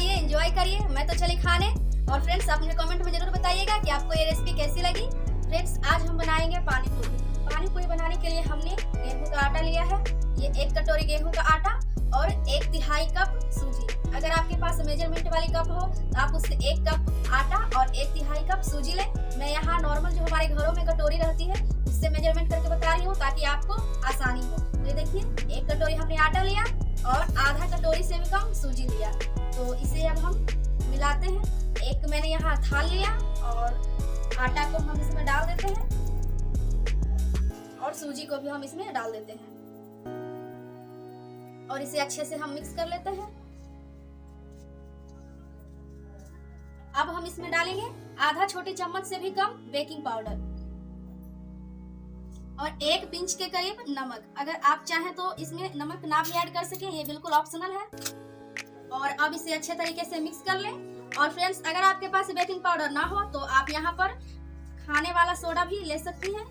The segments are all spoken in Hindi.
खाइए, एंजॉय करिए। मैं तो चली खाने। और फ्रेंड्स अपने कमेंट में जरूर बताइएगा कि आपको ये रेसिपी कैसी लगी। फ्रेंड्स आज हम बनाएंगे पानी पूरी। पानी पूरी बनाने के लिए हमने गेहूं का आटा लिया है। ये 1 कटोरी गेहूं का आटा और 1/3 कप सूजी। अगर आपके पास मेजरमेंट वाली कप हो तो आप उससे 1 कप आटा और 1/3 कप सूजी लें। मैं यहाँ नॉर्मल जो हमारे घरों में कटोरी रहती है उससे मेजरमेंट करके बता रही हूँ ताकि आपको आसानी हो। तो ये देखिए 1 कटोरी हमने आटा लिया और आधा कटोरी से भी कम सूजी लिया। तो इसे अब हम मिलाते हैं। एक मैंने यहाँ थाल लिया और आटा को हम इसमें डाल देते हैं और सूजी को भी हम इसमें डाल देते हैं और इसे अच्छे से हम मिक्स कर लेते हैं। अब हम इसमें डालेंगे आधा छोटी चम्मच से भी कम बेकिंग पाउडर और 1 पिंच के करीब नमक। अगर आप चाहें तो इसमें नमक ना भी ऐड कर सकें, ये बिल्कुल ऑप्शनल है। और अब इसे अच्छे तरीके से मिक्स कर लें। और फ्रेंड्स अगर आपके पास बेकिंग पाउडर ना हो तो आप यहाँ पर खाने वाला सोडा भी ले सकती हैं।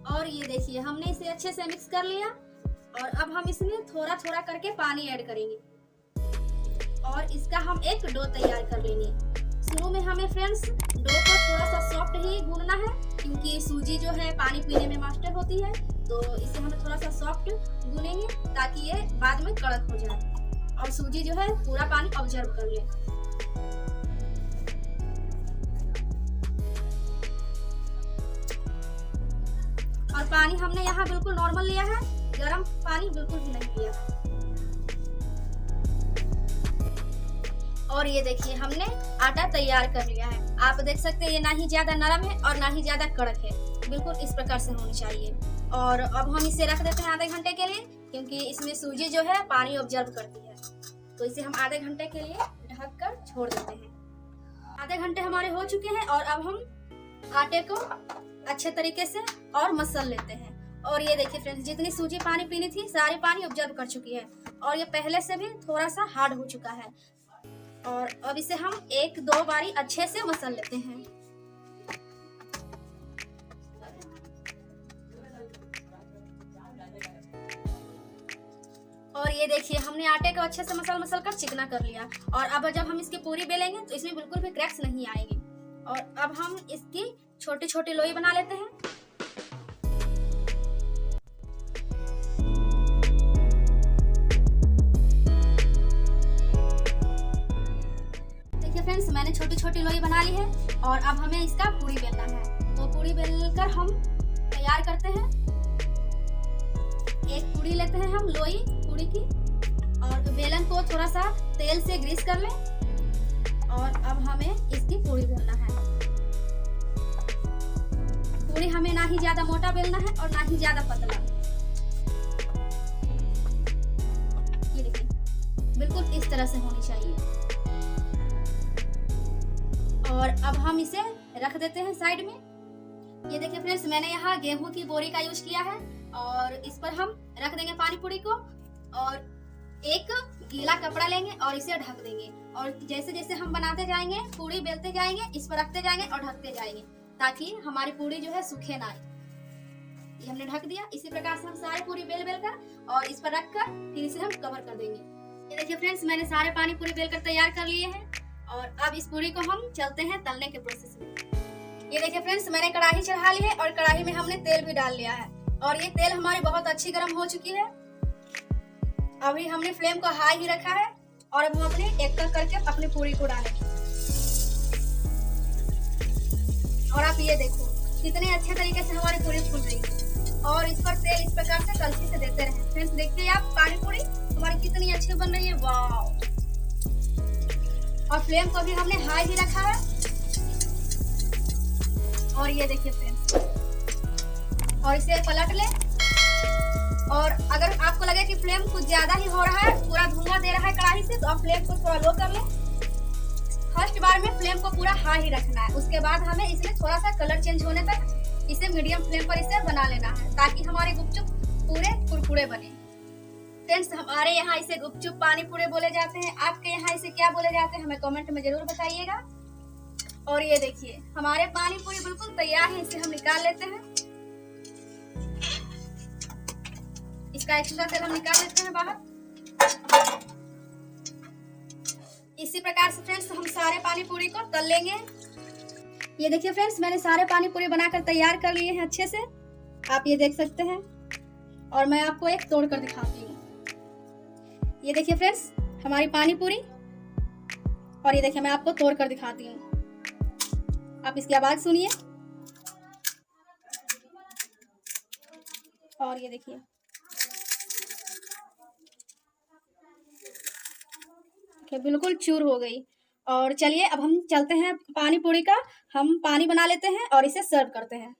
और ये देखिए हमने इसे अच्छे से मिक्स कर लिया और अब हम इसमें थोड़ा थोड़ा करके पानी ऐड करेंगे और इसका हम एक डो तैयार कर लेंगे। शुरू में हमें फ्रेंड्स डो को थोड़ा सा सॉफ्ट ही गूंदना है क्योंकि सूजी जो है पानी पीने में मास्टर होती है। तो इसे हमें थोड़ा सा सॉफ्ट गूनेंगे ताकि ये बाद में कड़क हो जाए और सूजी जो है पूरा पानी ऑब्जर्व कर ले। और पानी हमने यहाँ बिल्कुल नॉर्मल लिया है, गर्म पानी बिल्कुल भी नहीं लिया। और ये देखिए हमने आटा तैयार कर लिया है। आप देख सकते हैं ये ना ही ज्यादा नरम है और ना ही ज्यादा कड़क है, बिल्कुल इस प्रकार से होनी चाहिए। और अब हम इसे रख देते हैं आधे घंटे के लिए क्योंकि इसमें सूजी जो है पानी ऑब्जर्व करती है। तो इसे हम आधे घंटे के लिए ढक कर छोड़ देते हैं। आधे घंटे हमारे हो चुके हैं और अब हम आटे को अच्छे तरीके से और मसल लेते हैं। और ये देखिए फ्रेंड्स जितनी सूजी पानी पीनी थी सारी पानी ऑब्जर्व कर चुकी है और ये पहले से भी थोड़ा सा हार्ड हो चुका है। और अब इसे हम 1-2 बारी अच्छे से मसल लेते हैं। और ये देखिए हमने आटे को अच्छे से मसल कर चिकना कर लिया। और अब जब हम इसकी पूरी बेलेंगे तो इसमें बिल्कुल भी क्रैक्स नहीं आएंगे। और अब हम इसकी छोटी छोटी लोई बना लेते हैं। देखिए फ्रेंड्स मैंने छोटी छोटी लोई बना ली है और अब हमें इसका पूरी बेलना है। तो पूरी बेलकर हम तैयार करते हैं। एक पूरी लेते हैं हम लोई पूरी की और बेलन को थोड़ा सा तेल से ग्रीस कर लें और अब हमें इसकी पूरी बेलना है। पूरी हमें ना ही ज्यादा मोटा बेलना है और ना ही ज्यादा पतला। ये देखिए बिल्कुल इस तरह से होनी चाहिए। और अब हम इसे रख देते हैं साइड में। ये देखिए फ्रेंड्स मैंने यहाँ गेहूं की बोरी का यूज किया है और इस पर हम रख देंगे पानी पूरी को और एक गीला कपड़ा लेंगे और इसे ढक देंगे। और जैसे जैसे हम बनाते जाएंगे पूरी बेलते जाएंगे, इस पर रखते जाएंगे और ढकते जाएंगे ताकि हमारी पूरी जो है सूखे ना आए। ये हमने ढक दिया। इसी प्रकार से हम सारी पूरी बेल कर और इस पर रख कर फिर इसे हम कवर कर देंगे। ये देखिए फ्रेंड्स मैंने सारे पानी पूरी बेल कर तैयार कर लिए हैं और अब इस पूरी को हम चलते हैं तलने के प्रोसेस में। ये देखिए फ्रेंड्स मैंने कढ़ाई चढ़ा ली है और कढ़ाई में हमने तेल भी डाल लिया है और ये तेल हमारी बहुत अच्छी गर्म हो चुकी है। अभी हमने फ्लेम को हाई ही रखा है और अब हम अपने एक करके अपनी पूरी को डालेंगे। और आप ये देखो कितने अच्छे तरीके से हमारी पूरी फूल रही है और इस पर तेल इस प्रकार से कलछी से देते रहे। फ्रेंड्स देखते हैं आप पानी पूरी हमारी कितनी अच्छी बन रही है। वाह। और फ्लेम को भी हमने हाई ही रखा है। और ये देखिए फ्रेंड्स और इसे पलट ले। और अगर आपको लगे कि फ्लेम कुछ ज्यादा ही हो रहा है, पूरा धुआं दे रहा है कढ़ाई से, तो आप फ्लेम को थोड़ा लो कर ले। फर्स्ट बार में फ्लेम को पूरा हाई ही रखना है। उसके बाद हमें इसमें थोड़ा सा कलर चेंज होने तक इसे मीडियम फ्लेम पर इसे बना लेना है ताकि हमारे गुपचुप पूरे कुरकुरे बने। फ्रेंड्स हमारे यहाँ इसे गुपचुप पानी पूरे बोले जाते हैं। आपके यहाँ इसे क्या बोले जाते हैं हमें कमेंट में जरूर बताइएगा। और ये देखिए हमारे पानी पूरी बिल्कुल तैयार है। इसे हम निकाल लेते हैं। इसका एक्स्ट्रा तेल हम निकाल लेते हैं बाहर। इसी प्रकार से फ्रेंड्स हम सारे पानी पूरी को तल लेंगे। ये देखिए फ्रेंड्स, मैंने सारे पानी पूरी बनाकर तैयार कर लिए हैं अच्छे से, आप ये देख सकते हैं। और मैं आपको एक तोड़ कर दिखाती हूँ। ये देखिए फ्रेंड्स हमारी पानी पूरी, और ये देखिए मैं आपको तोड़ कर दिखाती हूँ। आप इसकी आवाज सुनिए। और ये देखिए बिल्कुल चूर हो गई। और चलिए अब हम चलते हैं पानी पूरी का, हम पानी बना लेते हैं और इसे सर्व करते हैं।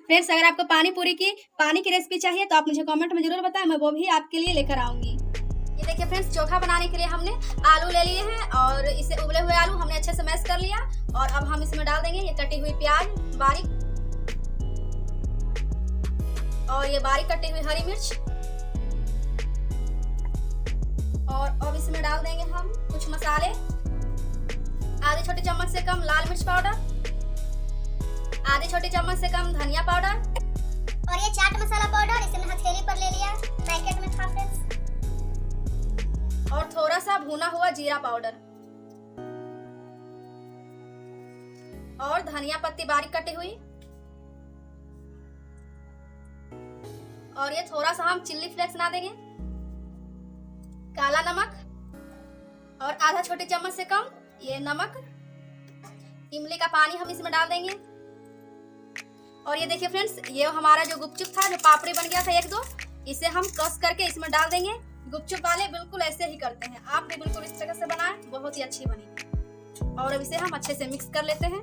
फ्रेंड्स अगर आपको पानी पूरी की पानी की रेसिपी चाहिए तो आप मुझे कमेंट में जरूर बताएं, मैं वो भी आपके लिए लेकर आऊंगी। ये देखिए फ्रेंड्स, चोखा बनाने के लिए हमने आलू ले लिए हैं और इसे उबले हुए आलू हमने अच्छे से मैश कर लिया। और अब हम इसमें डाल देंगे ये कटी हुई प्याज बारीक, और ये बारीक कटी हुई हरी मिर्च, और अब इसमें डाल देंगे हम कुछ मसाले। आधे छोटे चम्मच से कम लाल मिर्च पाउडर, आधे छोटे चम्मच से कम धनिया पाउडर, और ये चाट मसाला पाउडर इसे मैं हथेली पर ले लिया, पैकेट में था फ्रेंड्स। और थोड़ा सा भुना हुआ जीरा पाउडर, और धनिया पत्ती बारीक कटी हुई, और ये थोड़ा सा हम चिल्ली फ्लेक्स ना देंगे, काला नमक, और आधा छोटे चम्मच से कम ये नमक, इमली का पानी हम इसमें डाल देंगे। और ये देखिए फ्रेंड्स, ये हमारा जो गुपचुप था, जो पापड़ी बन गया था एक दो, इसे हम कस करके इसमें डाल देंगे। गुपचुप वाले बिल्कुल ऐसे ही करते हैं, आप भी बिल्कुल इस तरह से बनाएं, बहुत ही अच्छी बनी। और अब इसे हम अच्छे से मिक्स कर लेते हैं।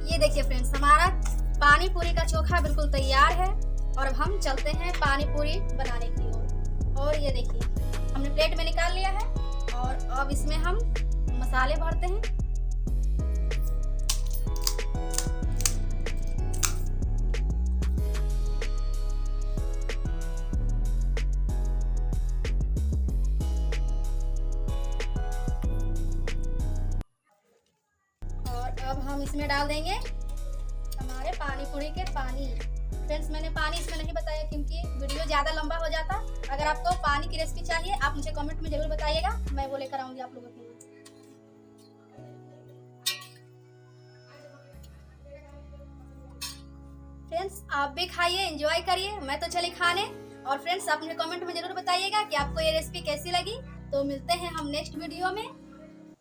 ये देखिए फ्रेंड्स, हमारा पानी पूरी का चोखा बिल्कुल तैयार है। और अब हम चलते हैं पानी पूरी बनाने की ओर। और ये देखिए हमने प्लेट में निकाल लिया है, और अब इसमें हम मसाले भरते हैं। और अब हम इसमें डाल देंगे हमारे पानी पूरी के पानी। फ्रेंड्स मैंने पानी इसमें नहीं बताया क्योंकि वीडियो ज़्यादा लंबा हो जाता। अगर आपको पानी की रेसिपी चाहिए आप मुझे कमेंट में जरूर बताइएगा, मैं वो लेकर आऊंगी आप लोगों के लिए। फ्रेंड्स आप भी खाइए, एंजॉय करिए, मैं तो चली खाने। और फ्रेंड्स आप मुझे कमेंट में जरूर बताइएगा कि आपको ये रेसिपी कैसी लगी। तो मिलते हैं हम नेक्स्ट वीडियो में।